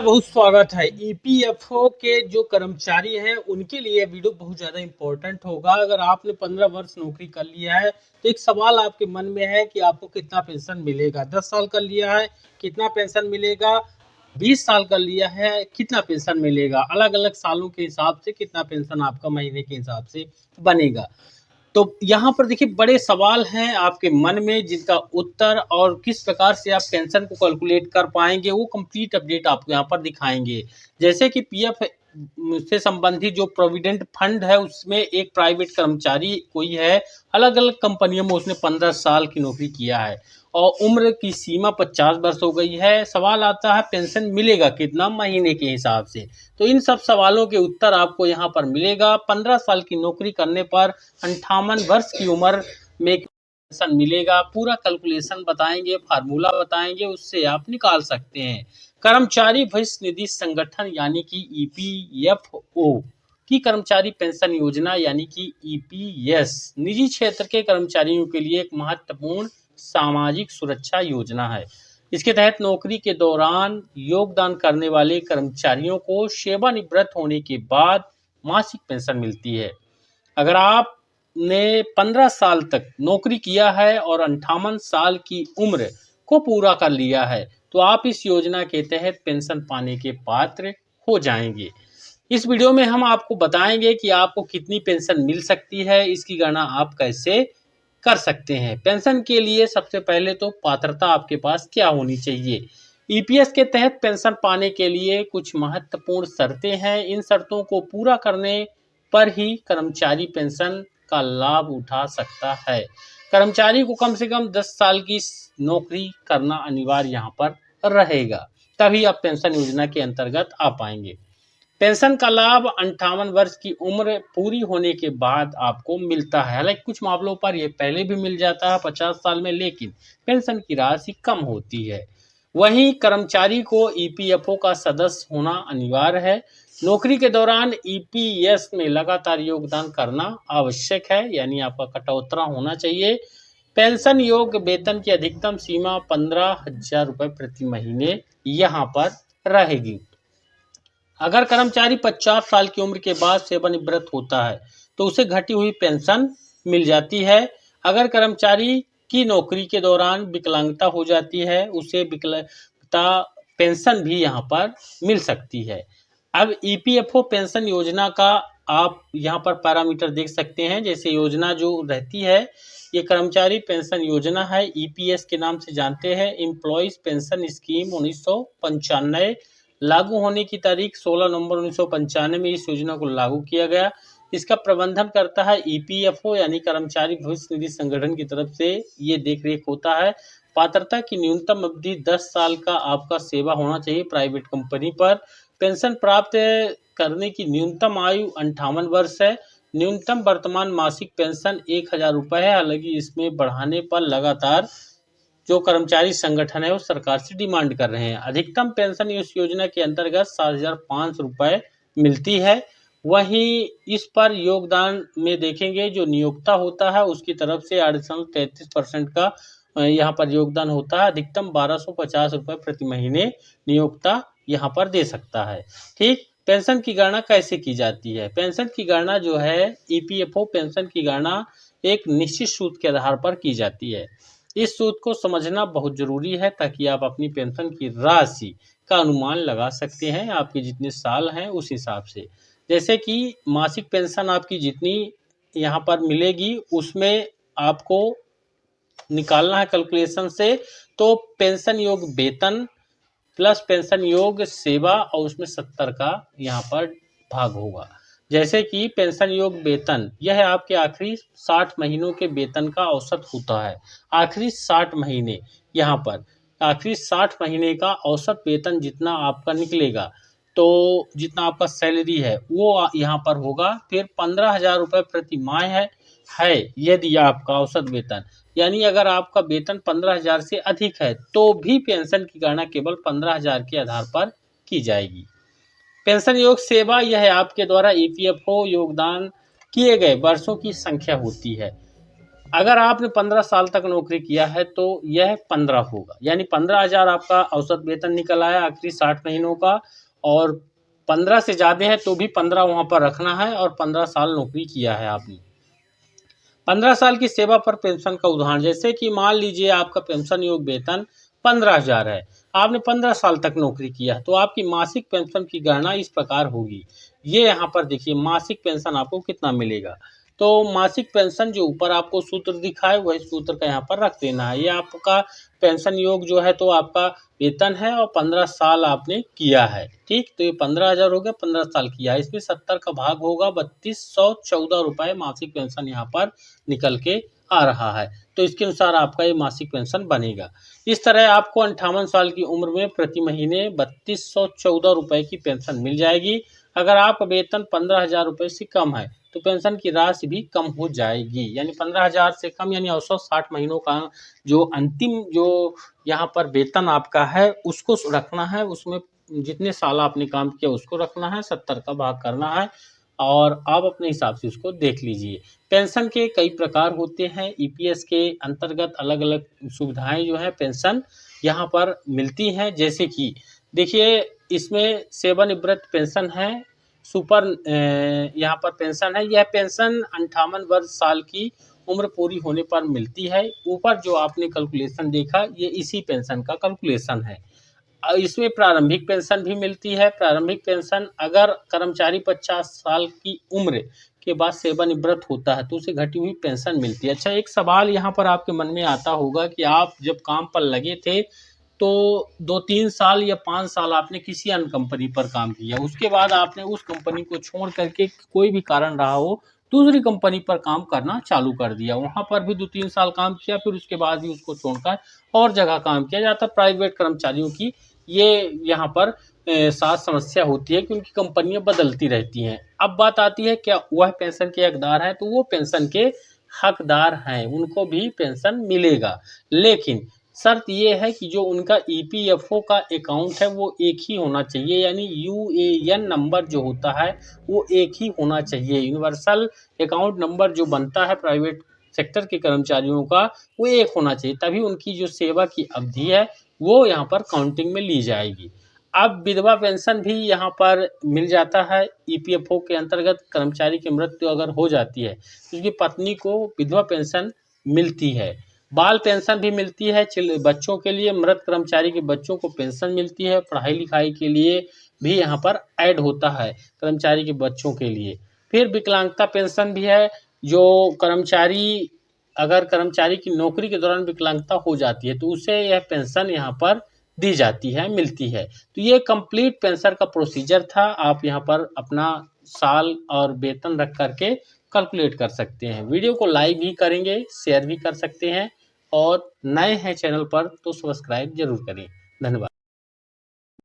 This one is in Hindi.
बहुत स्वागत है। ईपीएफओ के जो कर्मचारी हैं उनके लिए वीडियो बहुत ज़्यादा इम्पोर्टेंट होगा। अगर आपने 15 वर्ष नौकरी कर लिया है तो एक सवाल आपके मन में है कि आपको कितना पेंशन मिलेगा। 10 साल कर लिया है कितना पेंशन मिलेगा, 20 साल कर लिया है कितना पेंशन मिलेगा, अलग अलग सालों के हिसाब से कितना पेंशन आपका महीने के हिसाब से बनेगा। तो यहाँ पर देखिए बड़े सवाल हैं आपके मन में जिनका उत्तर और किस प्रकार से आप पेंशन को कैलकुलेट कर पाएंगे वो कंप्लीट अपडेट आपको यहाँ पर दिखाएंगे। जैसे कि पीएफ से संबंधित जो प्रोविडेंट फंड है उसमें एक प्राइवेट कर्मचारी कोई है, अलग अलग कंपनियों में उसने 15 साल की नौकरी किया है और उम्र की सीमा 50 वर्ष हो गई है। सवाल आता है पेंशन मिलेगा कितना महीने के हिसाब से। तो इन सब सवालों के उत्तर आपको यहाँ पर मिलेगा। 15 साल की नौकरी करने पर 58 वर्ष की उम्र में पेंशन मिलेगा। पूरा कैलकुलेशन बताएंगे, फार्मूला बताएंगे, उससे आप निकाल सकते हैं। कर्मचारी भविष्य निधि संगठन यानी कि ईपीएफओ की कर्मचारी पेंशन योजना यानी कि ईपीएस निजी क्षेत्र के कर्मचारियों के लिए एक महत्वपूर्ण सामाजिक सुरक्षा योजना है। इसके तहत नौकरी के दौरान योगदान करने वाले कर्मचारियों को सेवानिवृत्त होने के बाद मासिक पेंशन मिलती है। अगर आपने 15 साल तक नौकरी किया है और 58 साल की उम्र को पूरा कर लिया है तो आप इस योजना के तहत पेंशन पाने के पात्र हो जाएंगे। इस वीडियो में हम आपको बताएंगे कि आपको कितनी पेंशन मिल सकती है, इसकी गणना आप कैसे कर सकते हैं। पेंशन के लिए सबसे पहले तो पात्रता आपके पास क्या होनी चाहिए। ईपीएस के तहत पेंशन पाने के लिए कुछ महत्वपूर्ण शर्तें हैं। इन शर्तों को पूरा करने पर ही कर्मचारी पेंशन का लाभ उठा सकता है। कर्मचारी को कम से कम 10 साल की नौकरी करना अनिवार्य यहाँ पर रहेगा, तभी आप पेंशन योजना के अंतर्गत आ पाएंगे। पेंशन का लाभ 58 वर्ष की उम्र पूरी होने के बाद आपको मिलता है। हालांकि कुछ मामलों पर यह पहले भी मिल जाता है 50 साल में, लेकिन पेंशन की राशि कम होती है। वहीं कर्मचारी को ईपीएफओ का सदस्य होना अनिवार्य है। नौकरी के दौरान ईपीएस में लगातार योगदान करना आवश्यक है, यानी आपका कटौतरा होना चाहिए। पेंशन योग्य वेतन की अधिकतम सीमा 15,000 रुपये प्रति महीने यहाँ पर रहेगी। अगर कर्मचारी 50 साल की उम्र के बाद सेवानिवृत्त होता है तो उसे घटी हुई पेंशन मिल जाती है। अगर कर्मचारी की नौकरी के दौरान विकलांगता हो जाती है उसे विकलांगता पेंशन भी यहाँ पर मिल सकती है। अब ईपीएफओ पेंशन योजना का आप यहाँ पर पैरामीटर देख सकते हैं। जैसे योजना जो रहती है ये कर्मचारी पेंशन योजना है, ईपीएस के नाम से जानते हैं। एम्प्लॉइज पेंशन स्कीम 1995 लागू होने की तारीख 16 नवंबर 1995 में इस योजना को लागू किया गया। इसका प्रबंधन करता है ईपीएफओ यानी कर्मचारी भविष्य निधि संगठन की तरफ से ये देखरेख होता है। पात्रता की न्यूनतम अवधि 10 साल का आपका सेवा होना चाहिए प्राइवेट कंपनी पर। पेंशन प्राप्त करने की न्यूनतम आयु 58 वर्ष है। न्यूनतम वर्तमान मासिक पेंशन 1,000 रुपये है। हालांकि इसमें बढ़ाने पर लगातार जो कर्मचारी संगठन है वो सरकार से डिमांड कर रहे हैं। अधिकतम पेंशन इस योजना के अंतर्गत 7,500 रुपये मिलती है। वहीं इस पर योगदान में देखेंगे जो नियोक्ता होता है उसकी तरफ से 8.33% का यहाँ पर योगदान होता है। अधिकतम 1,250 रुपये प्रति महीने नियोक्ता यहाँ पर दे सकता है। ठीक, पेंशन की गणना कैसे की जाती है। पेंशन की गणना जो है ईपीएफओ पेंशन की गणना एक निश्चित सूत्र के आधार पर की जाती है। इस सूत्र को समझना बहुत जरूरी है ताकि आप अपनी पेंशन की राशि का अनुमान लगा सकते हैं आपके जितने साल हैं उस हिसाब से। जैसे कि मासिक पेंशन आपकी जितनी यहाँ पर मिलेगी उसमें आपको निकालना है कैलकुलेशन से। तो पेंशन योग वेतन प्लस पेंशन योग सेवा और उसमें 70 का यहाँ पर भाग होगा। जैसे कि पेंशन योग वेतन यह है आपके आखिरी 60 महीनों के वेतन का औसत होता है। आखिरी 60 महीने यहाँ पर आखिरी 60 महीने का औसत वेतन जितना आपका निकलेगा तो जितना आपका सैलरी है वो यहाँ पर होगा। फिर 15,000 रुपये प्रति माह है यदि आपका औसत वेतन, यानी अगर आपका वेतन 15,000 से अधिक है तो भी पेंशन की गणना केवल 15,000 के आधार पर की जाएगी। पेंशन योग सेवा यह है आपके द्वारा ईपीएफओ योगदान किए गए वर्षों की संख्या होती है। अगर आपने 15 साल तक नौकरी किया है तो यह 15 होगा, यानी 15,000 आपका औसत वेतन निकल आया आखिरी 60 महीनों का, और 15 से ज़्यादा है तो भी 15 वहाँ पर रखना है, और 15 साल नौकरी किया है आपने। 15 साल की सेवा पर पेंशन का उदाहरण, जैसे कि मान लीजिए आपका पेंशन योग वेतन 15,000 है, आपने 15 साल तक नौकरी किया, तो आपकी मासिक पेंशन की गणना इस प्रकार होगी। ये यहाँ पर देखिए मासिक पेंशन आपको कितना मिलेगा। तो मासिक पेंशन जो ऊपर आपको सूत्र दिखा है वही सूत्र का यहाँ पर रख देना है। ये आपका पेंशन योग जो है तो आपका वेतन है, और 15 साल आपने किया है, ठीक। तो ये 15,000 हो गया, 15 साल किया है, इसमें 70 का भाग होगा 3214 रुपये मासिक पेंशन यहाँ पर निकल के आ रहा है। तो इसके अनुसार आपका ये मासिक पेंशन बनेगा। इस तरह आपको 58 साल की उम्र में प्रति महीने 3214 रुपये की पेंशन मिल जाएगी। अगर आपका वेतन 15,000 रुपये से कम है तो पेंशन की राशि भी कम हो जाएगी, यानी 15,000 से कम, यानी औसत 60 महीनों का जो अंतिम जो यहाँ पर वेतन आपका है उसको रखना है, उसमें जितने साल आपने काम किया उसको रखना है, 70 का भाग करना है, और आप अपने हिसाब से उसको देख लीजिए। पेंशन के कई प्रकार होते हैं, ईपीएस के अंतर्गत अलग अलग सुविधाएं जो है पेंशन यहाँ पर मिलती हैं, जैसे कि देखिए इसमें सेवानिवृत्त पेंशन है, सुपर यहाँ पर पेंशन है। यह पेंशन 58 वर्ष साल की उम्र पूरी होने पर मिलती है। ऊपर जो आपने कैलकुलेशन देखा ये इसी पेंशन का कैलकुलेशन है। इसमें प्रारंभिक पेंशन भी मिलती है। प्रारंभिक पेंशन अगर कर्मचारी 50 साल की उम्र के बाद सेवानिवृत्त होता है तो उसे घटी हुई पेंशन मिलती है। अच्छा, एक सवाल यहाँ पर आपके मन में आता होगा कि आप जब काम पर लगे थे तो 2-3 साल या 5 साल आपने किसी अन्य कंपनी पर काम किया, उसके बाद आपने उस कंपनी को छोड़ करके कोई भी कारण रहा हो दूसरी कंपनी पर काम करना चालू कर दिया, वहाँ पर भी 2-3 साल काम किया, फिर उसके बाद भी उसको छोड़कर और जगह काम किया जाता। प्राइवेट कर्मचारियों की ये यहाँ पर साथ समस्या होती है कि उनकी कंपनियां बदलती रहती हैं। अब बात आती है क्या वह पेंशन के हकदार हैं, तो वो पेंशन के हकदार हैं, उनको भी पेंशन मिलेगा, लेकिन शर्त ये है कि जो उनका ईपीएफओ का अकाउंट है वो एक ही होना चाहिए, यानी यूएएन नंबर जो होता है वो एक ही होना चाहिए। यूनिवर्सल अकाउंट नंबर जो बनता है प्राइवेट सेक्टर के कर्मचारियों का वो एक होना चाहिए, तभी उनकी जो सेवा की अवधि है वो यहाँ पर काउंटिंग में ली जाएगी। अब विधवा पेंशन भी यहाँ पर मिल जाता है। ईपीएफओ के अंतर्गत कर्मचारी की मृत्यु अगर हो जाती है तो उसकी पत्नी को विधवा पेंशन मिलती है। बाल पेंशन भी मिलती है बच्चों के लिए, मृत कर्मचारी के बच्चों को पेंशन मिलती है। पढ़ाई लिखाई के लिए भी यहाँ पर ऐड होता है कर्मचारी के बच्चों के लिए। फिर विकलांगता पेंशन भी है, जो कर्मचारी अगर कर्मचारी की नौकरी के दौरान विकलांगता हो जाती है तो उसे यह पेंशन यहाँ पर दी जाती है, मिलती है। तो ये कंप्लीट पेंशन का प्रोसीजर था। आप यहाँ पर अपना साल और वेतन रख करके कैलकुलेट कर सकते हैं। वीडियो को लाइक भी करेंगे, शेयर भी कर सकते हैं, और नए हैं चैनल पर तो सब्सक्राइब जरूर करें। धन्यवाद।